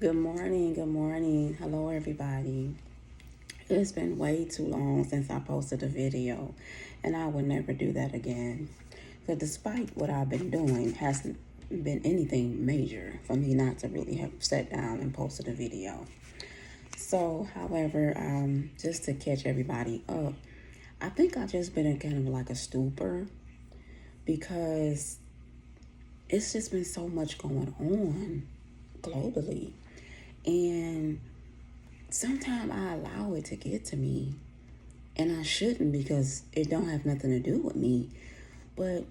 Good morning, good morning. Hello, everybody. It's been way too long since I posted a video, and I would never do that again. So, despite what I've been doing, hasn't been anything major for me not to really have sat down and posted a video. So, however, just to catch everybody up, I think I've just been in kind of like a stupor because it's just been so much going on globally. And sometimes I allow it to get to me, and I shouldn't because it don't have nothing to do with me. But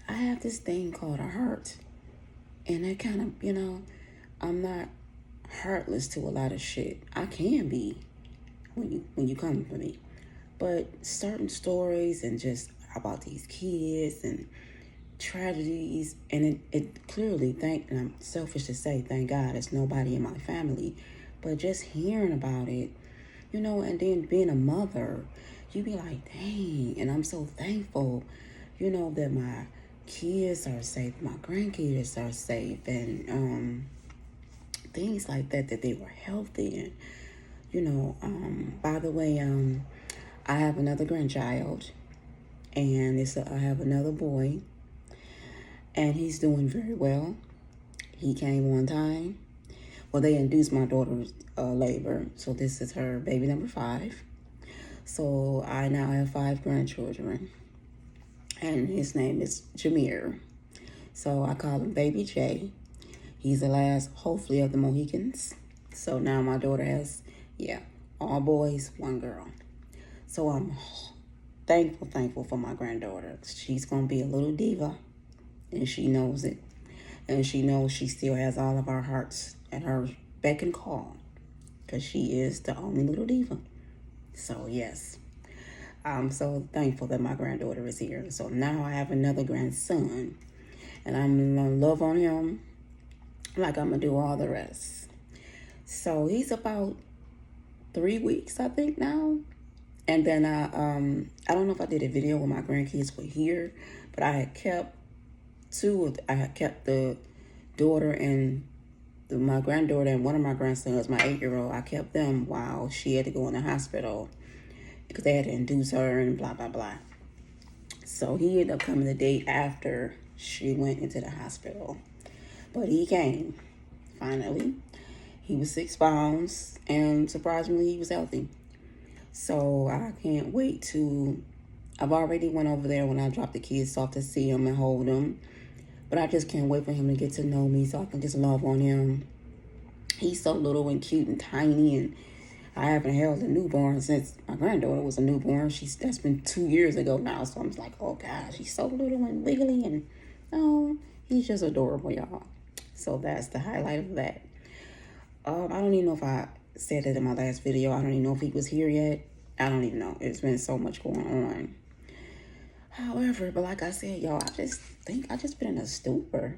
I have this thing called a heart, and that kind of, I'm not heartless to a lot of shit. I can be when you come for me, but certain stories and just about these kids and tragedies, and it clearly, and I'm selfish to say, thank God it's nobody in my family, but just hearing about it, and then being a mother, you be like, dang, and I'm so thankful, that my kids are safe, my grandkids are safe, and things like that they were healthy, and by the way, I have another grandchild, and I have another boy, and he's doing very well. He came one time. Well, they induced my daughter's labor, so this is her baby number 5. So I now have 5 grandchildren, and his name is Jameer. So I call him Baby J. He's the last, hopefully, of the Mohicans. So now my daughter has, all boys, 1 girl. So I'm thankful for my granddaughter. She's going to be a little diva, and she knows it. And she knows she still has all of our hearts at her beck and call, because she is the only little diva. So, yes, I'm so thankful that my granddaughter is here. So now I have another grandson, and I'm going to love on him like I'm going to do all the rest. So he's about 3 weeks, I think, now. And then I don't know if I did a video when my grandkids were here, but I had kept the daughter and my granddaughter and one of my grandsons, my 8-year-old. I kept them while she had to go in the hospital because they had to induce her and blah, blah, blah. So he ended up coming the day after she went into the hospital. But he came, finally. He was 6 pounds, and surprisingly, he was healthy. So I can't wait I've already went over there when I dropped the kids off to see him and hold him. But I just can't wait for him to get to know me so I can just love on him. He's so little and cute and tiny, and I haven't held a newborn since my granddaughter was a newborn. That's been 2 years ago now, so I'm like, oh gosh, he's so little and wiggly, and oh, he's just adorable, y'all. So that's the highlight of that. I don't even know if I said it in my last video. I don't even know if he was here yet. I don't even know. It's been so much going on. However, but like I said, y'all, I just think I just been in a stupor.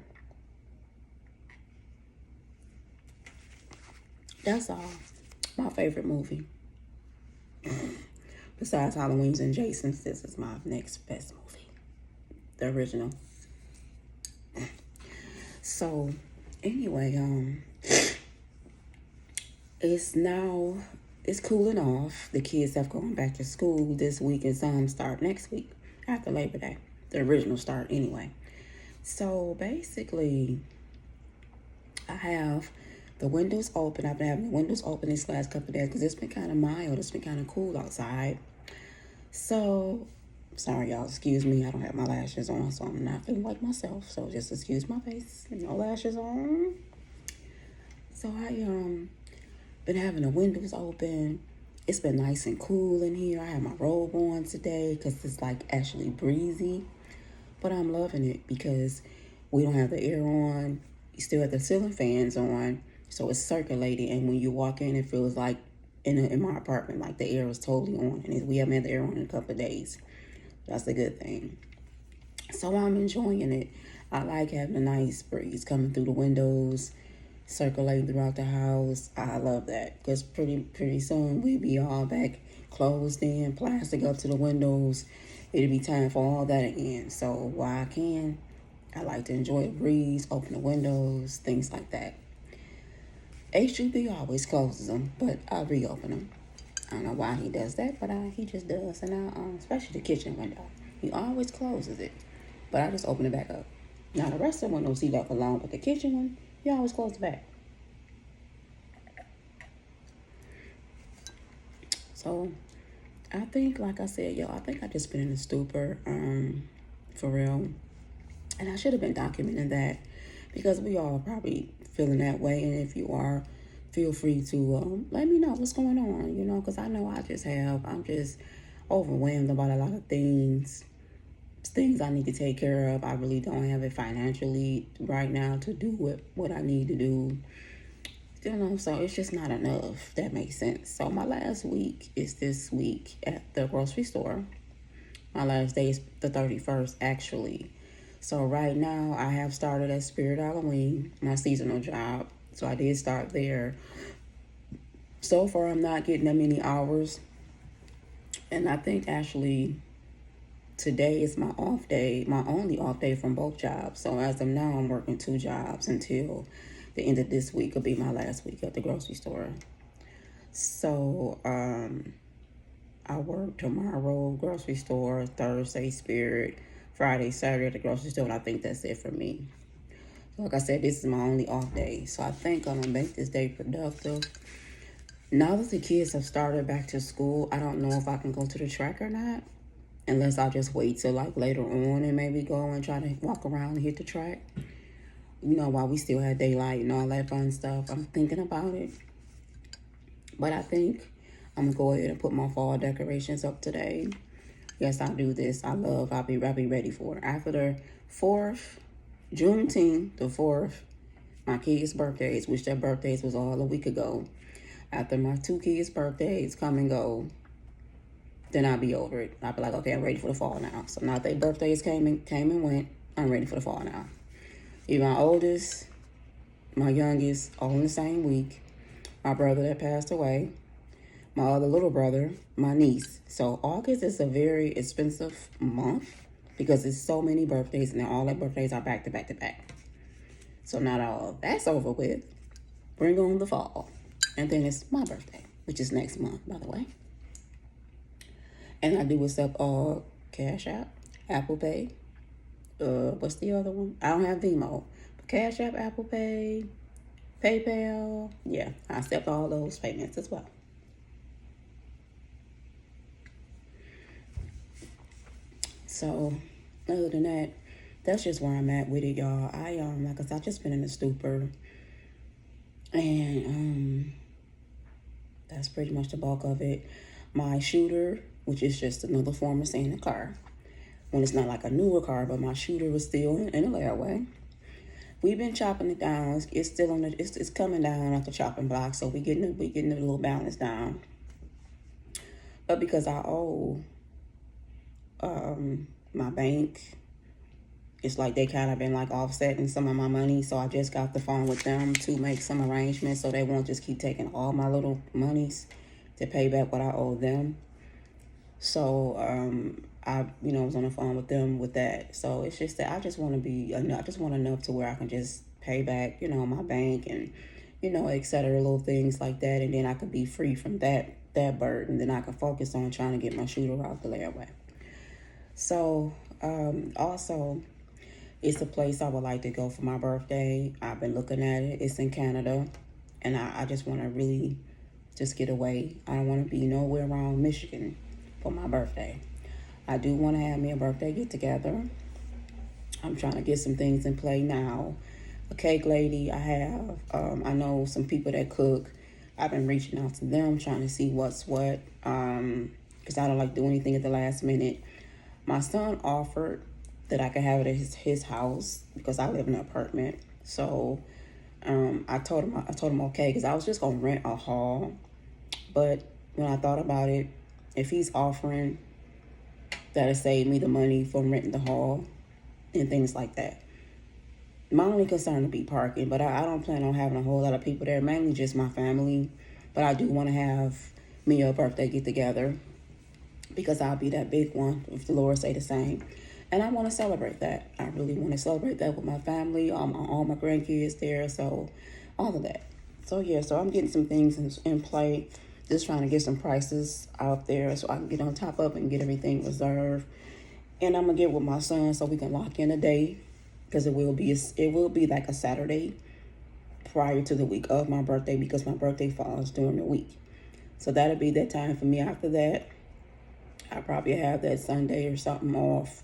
That's all. My favorite movie. Besides Halloween's and Jason's, this is my next best movie. The original. So, anyway, it's cooling off. The kids have gone back to school this week, and some start next week after Labor Day. The original start anyway. So basically, I have the windows open. I've been having the windows open these last couple of days because it's been kind of mild. It's been kind of cool outside. So, sorry y'all, excuse me. I don't have my lashes on, so I'm not feeling like myself. So just excuse my face. No lashes on. So I been having the windows open. It's been nice and cool in here. I have my robe on today because it's like actually breezy. But I'm loving it because we don't have the air on. You still have the ceiling fans on. So it's circulating. And when you walk in, it feels like in my apartment, like the air is totally on. And we haven't had the air on in a couple of days. That's a good thing. So I'm enjoying it. I like having a nice breeze coming through the windows, circulating throughout the house. I love that because pretty soon we'll be all back closed in, plastic up to the windows. It'll be time for all that again. So while I like to enjoy the breeze, open the windows, things like that. HUB always closes them, but I reopen them. I don't know why he does that, but he just does. And especially the kitchen window, he always closes it, but I just open it back up. Now the rest of the windows he left alone, but the kitchen one, he always closes it back. So I think, like I said, yo, I think I just been in a stupor, for real. And I should have been documenting that, because we all probably feeling that way. And if you are, feel free to let me know what's going on, you know, because I know I'm just overwhelmed about a lot of things I need to take care of. I really don't have it financially right now to do what I need to do, you know, so it's just not enough. That makes sense. So my last week is this week at the grocery store. My last day is the 31st, actually. So right now, I have started at Spirit Halloween, my seasonal job. So I did start there. So far, I'm not getting that many hours. And I think actually today is my off day, my only off day from both jobs. So as of now, I'm working 2 jobs until the end of this week will be my last week at the grocery store. So I work tomorrow, grocery store, Thursday, Spirit, Friday, Saturday at the grocery store, and I think that's it for me. Like I said, this is my only off day, so I think I'm gonna make this day productive. Now that the kids have started back to school, I don't know if I can go to the track or not, unless I just wait till like later on and maybe go and try to walk around and hit the track. You know, while we still have daylight and all that fun stuff. I'm thinking about it, but I think I'm gonna go ahead and put my fall decorations up today. Yes, I'll do this. I'll be ready for it. After the 4th, Juneteenth, the 4th, my kids' birthdays, which their birthdays was all a week ago. After my 2 kids' birthdays come and go, then I'll be over it. I'll be like, okay, I'm ready for the fall now. So now that their birthdays came and went, I'm ready for the fall now. Even my oldest, my youngest, all in the same week. My brother that passed away. My other little brother, my niece. So August is a very expensive month because it's so many birthdays, and then all their birthdays are back to back to back. So now that all that's over with, bring on the fall. And then it's my birthday, which is next month, by the way. And I do accept all Cash App, Apple Pay. What's the other one? I don't have Venmo. But Cash App, Apple Pay, PayPal. Yeah, I accept all those payments as well. So, other than that, that's just where I'm at with it, y'all. Like I said, I've just been in a stupor. And, that's pretty much the bulk of it. My shooter, which is just another form of saying a car. When it's not like a newer car, but my shooter was still in a layaway. We've been chopping it down. It's still on it's coming down at the chopping block, so we getting a little balance down. But because I owe my bank, it's like they kind of been like offsetting some of my money, so I just got the phone with them to make some arrangements so they won't just keep taking all my little monies to pay back what I owe them. So I was on the phone with them with that. So it's just that I just want enough to where I can just pay back, my bank and, et cetera, little things like that. And then I could be free from that burden. Then I can focus on trying to get my shooter out the layaway. So also, it's a place I would like to go for my birthday. I've been looking at it. It's in Canada. And I just want to really just get away. I don't want to be nowhere around Michigan for my birthday. I do want to have me a birthday get together. I'm trying to get some things in play now. A cake lady I have. I know some people that cook. I've been reaching out to them, trying to see what's what. Because I don't like to do anything at the last minute. My son offered that I could have it at his house because I live in an apartment. So I told him okay, because I was just gonna rent a hall. But when I thought about it, if he's offering, that'll save me the money from renting the hall and things like that. My only concern would be parking, but I don't plan on having a whole lot of people there, mainly just my family. But I do want to have me a birthday get together because I'll be that big one, if the Lord say the same. And I want to celebrate that. I really want to celebrate that with my family, all my grandkids there, so all of that. So yeah, so I'm getting some things in play. Just trying to get some prices out there so I can get on top of it and get everything reserved. And I'm gonna get with my son so we can lock in a day, because it will be like a Saturday prior to the week of my birthday, because my birthday falls during the week. So that'll be that time for me. After that, I probably have that Sunday or something off.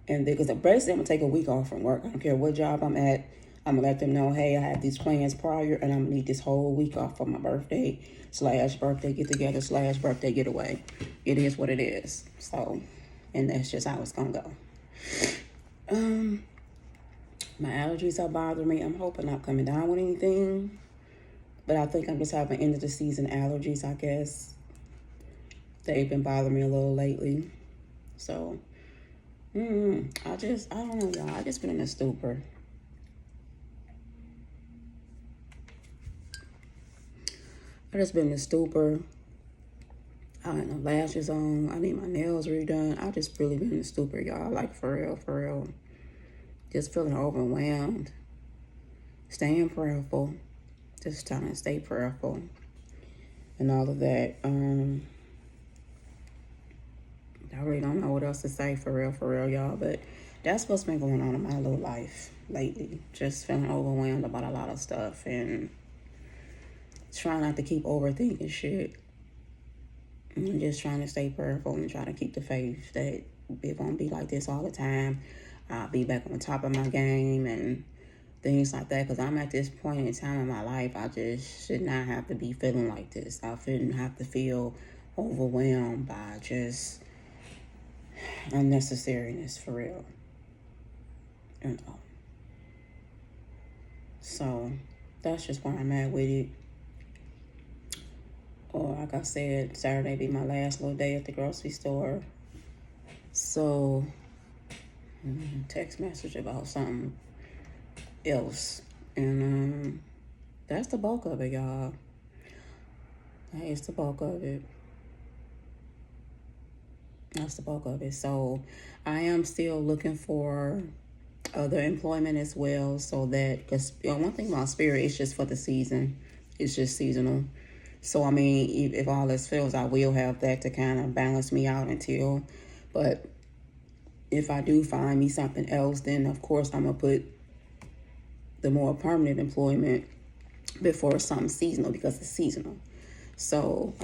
And then, because basically I'm gonna take a week off from work. I don't care what job I'm at. I'm gonna let them know, hey, I have these plans prior, and I'm gonna need this whole week off for my birthday / birthday get together / birthday getaway. It is what it is. So, and that's just how it's gonna go. My allergies are bothering me. I'm hoping not coming down with anything, but I think I'm just having end of the season allergies, I guess. They've been bothering me a little lately. So, I don't know, y'all. I just been in a stupor. I just been in a stupor. I had no lashes on. I need my nails redone. I just really been in a stupor, y'all. Like, for real. Just feeling overwhelmed. Staying prayerful. Just trying to stay prayerful. And all of that. I really don't know what else to say, for real, y'all. But that's what's been going on in my little life lately. Just feeling overwhelmed about a lot of stuff. And trying not to keep overthinking shit. And just trying to stay prayerful and try to keep the faith that it won't be like this all the time. I'll be back on the top of my game and things like that. Because I'm at this point in time in my life, I just should not have to be feeling like this. I shouldn't have to feel overwhelmed by just unnecessariness, for real. You know. So that's just where I'm at with it. Or like I said, Saturday be my last little day at the grocery store. So, text message about something else. And that's the bulk of it, y'all. That is the bulk of it. That's the bulk of it. So, I am still looking for other employment as well. So that, because one thing about Spirit, it's just for the season. It's just seasonal. So, I mean, if all this fails, I will have that to kind of balance me out until. But if I do find me something else, then, of course, I'm going to put the more permanent employment before something seasonal, because it's seasonal. So,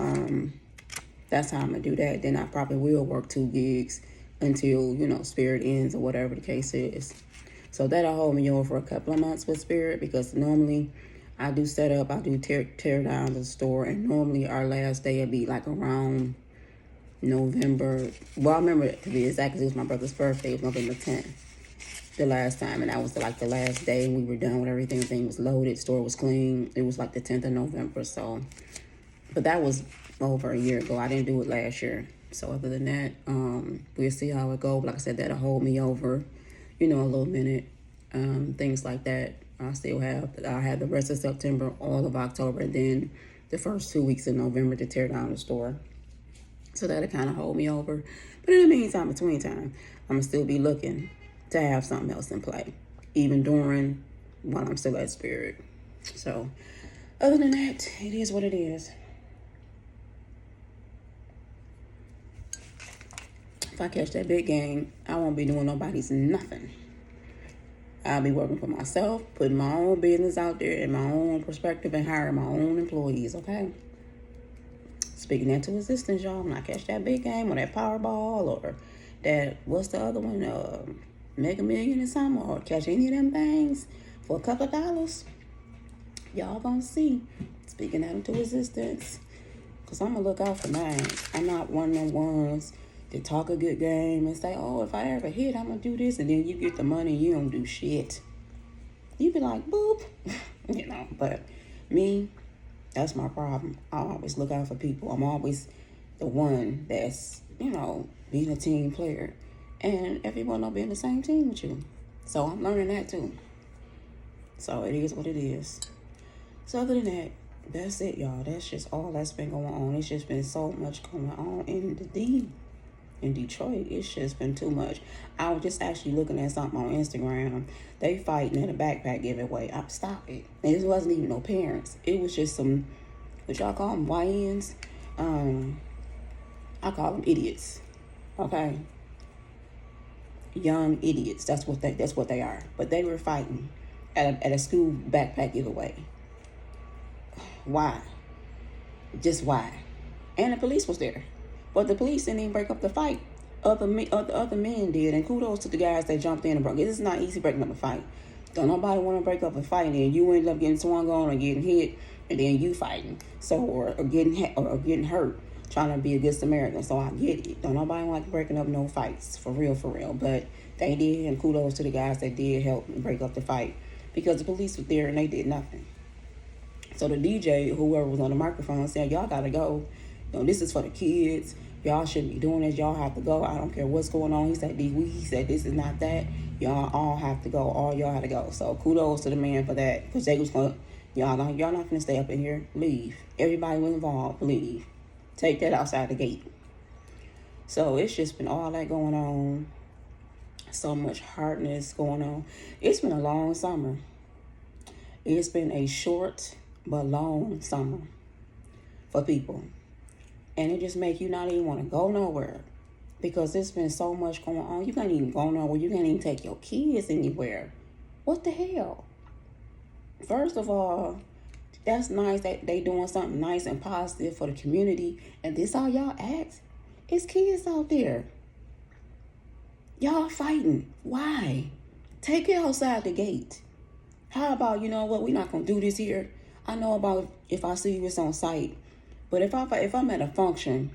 that's how I'm going to do that. Then I probably will work 2 gigs until, Spirit ends or whatever the case is. So, that'll hold me over for a couple of months with Spirit, because normally I do set up, I do tear down the store, and normally our last day would be like around November. Well, I remember to be exact, because it was my brother's birthday. It was November 10th, the last time, and that was like the last day, and we were done with everything. Everything was loaded, store was clean. It was like the 10th of November, so. But that was over a year ago. I didn't do it last year. So other than that, we'll see how it goes. Like I said, that'll hold me over, a little minute. Things like that. I have the rest of September, all of October, and then the first 2 weeks of November to tear down the store. So that'll kind of hold me over. But in the meantime, between time, I'm going to still be looking to have something else in play, even while I'm still at Spirit. So other than that, it is what it is. If I catch that big game, I won't be doing nobody's nothing. I'll be working for myself, putting my own business out there in my own perspective, and hiring my own employees, okay? Speaking into existence, y'all. When I catch that big game or that Powerball or that, what's the other one, Mega Million or something, or catch any of them things for a couple of dollars, y'all gonna see. Speaking that into existence. Because I'm going to look out for mine. I'm not one of them ones to talk a good game and say, oh, if I ever hit, I'm going to do this. And then you get the money and you don't do shit. You be like, boop. But me, that's my problem. I always look out for people. I'm always the one that's, being a team player. And everyone don't be in the same team with you. So I'm learning that too. So it is what it is. So other than that, that's it, y'all. That's just all that's been going on. It's just been so much going on in the D. in Detroit. It's just been too much. I was just actually looking at something on Instagram. They fighting at a backpack giveaway. Stop it. And it wasn't even no parents. It was just some, what y'all call them, YNs? I call them idiots. Okay? Young idiots. That's what they are. But they were fighting at a school backpack giveaway. Why? Just why? And the police was there. But the police didn't even break up the fight. Other men did, and kudos to the guys that jumped in and broke it. It's not easy breaking up a fight. Don't nobody want to break up a fight, and then you end up getting swung on or getting hit, and then you fighting. So or getting hurt, trying to be a good Samaritan. So I get it. Don't nobody like breaking up no fights, for real. But they did, and kudos to the guys that did help break up the fight, because the police was there and they did nothing. So the DJ, whoever was on the microphone, said, "Y'all gotta go. This is for the kids. Y'all shouldn't be doing this. Y'all have to go. I don't care what's going on." He said, "This is not that. Y'all all have to go. All y'all had to go." So kudos to the man for that, because they was going, y'all not gonna stay up in here. Leave. Everybody was involved. Leave. Take that outside the gate. So it's just been all that going on. So much hardness going on. It's been a long summer. It's been a short but long summer for people. And it just make you not even want to go nowhere, because there's been so much going on. You can't even go nowhere. You can't even take your kids anywhere. What the hell? First of all, that's nice that they doing something nice and positive for the community. And this all y'all ask? It's kids out there. Y'all fighting. Why? Take it outside the gate. How about, you know what, we're not going to do this here. I know about if I see you, it's on site. But if I'm at a function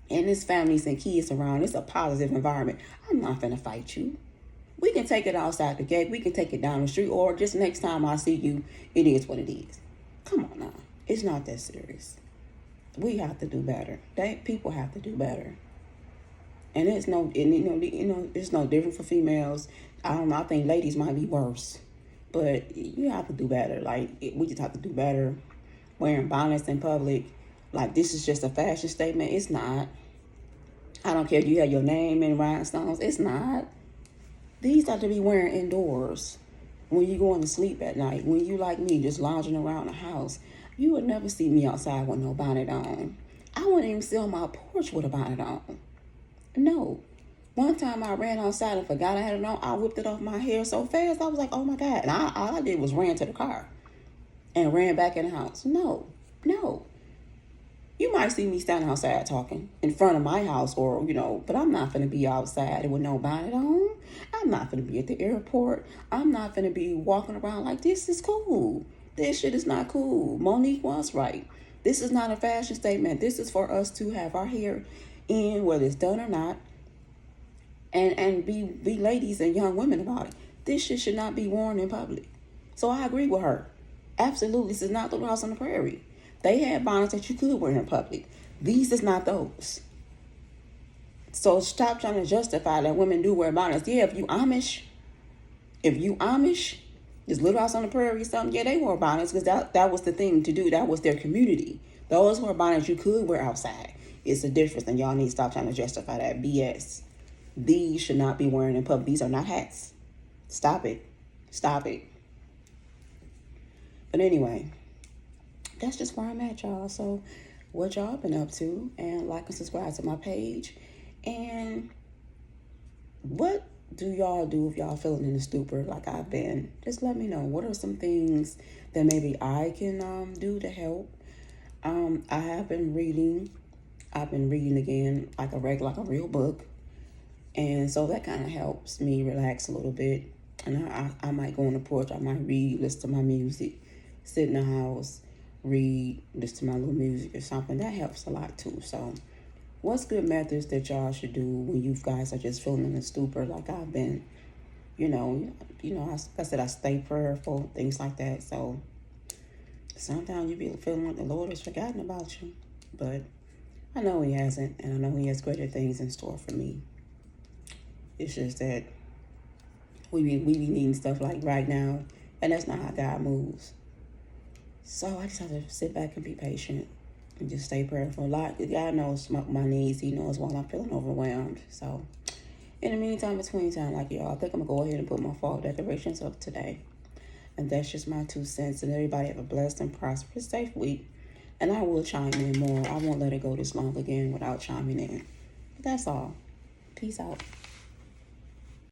and there's families and kids around, it's a positive environment, I'm not going to fight you. We can take it outside the gate. We can take it down the street. Or just next time I see you, it is what it is. Come on now. It's not that serious. We have to do better. People have to do better. And it's it's no different for females. I don't know. I think ladies might be worse. But you have to do better. We just have to do better. Wearing bonnets in public, this is just a fashion statement. It's not. I don't care if you have your name in rhinestones. It's not. These are to be wearing indoors. When you going to sleep at night. When you, like me, just lounging around the house. You would never see me outside with no bonnet on. I wouldn't even sit on my porch with a bonnet on. No. One time I ran outside and forgot I had it on. I whipped it off my hair so fast. I was like, oh my God. And all I did was ran to the car and ran back in the house. No. You might see me standing outside talking in front of my house but I'm not going to be outside with no bonnet on. I'm not going to be at the airport. I'm not going to be walking around like this is cool. This shit is not cool. Monique was right. This is not a fashion statement. This is for us to have our hair in, whether it's done or not, and be ladies and young women about it. This shit should not be worn in public. So I agree with her. Absolutely. This is not the House on the Prairie. They had bonnets that you could wear in public. These is not those. So stop trying to justify that women do wear bonnets. Yeah, if you Amish, this Little House on the Prairie or something, yeah, they wore bonnets because that was the thing to do. That was their community. Those were bonnets you could wear outside. It's a difference, and y'all need to stop trying to justify that BS. These should not be wearing in public. These are not hats. Stop it. But anyway, that's just where I'm at, y'all. So what y'all been up to? And like and subscribe to my page. And what do y'all do if y'all feeling in a stupor like I've been? Just let me know. What are some things that maybe I can do to help? I have been reading. I've been reading again like a real book. And so that kind of helps me relax a little bit. And I might go on the porch. I might read, listen to my music, sit in the house, read, listen to my little music or something. That helps a lot too. So what's good methods that y'all should do when you guys are just feeling in a stupor like I've been? I said I stay prayerful, things like that. So sometimes you be feeling like the Lord has forgotten about you. But I know he hasn't, and I know he has greater things in store for me. It's just that we be needing stuff like right now, and that's not how God moves. So I just have to sit back and be patient And just stay prayerful. God knows my needs. He knows while I'm feeling overwhelmed. So, in the meantime, between time, like y'all, I think I'm going to go ahead and put my fall decorations up today. And that's just my 2 cents. And everybody have a blessed and prosperous, safe week. And I will chime in more. I won't let it go this long again without chiming in. But that's all. Peace out.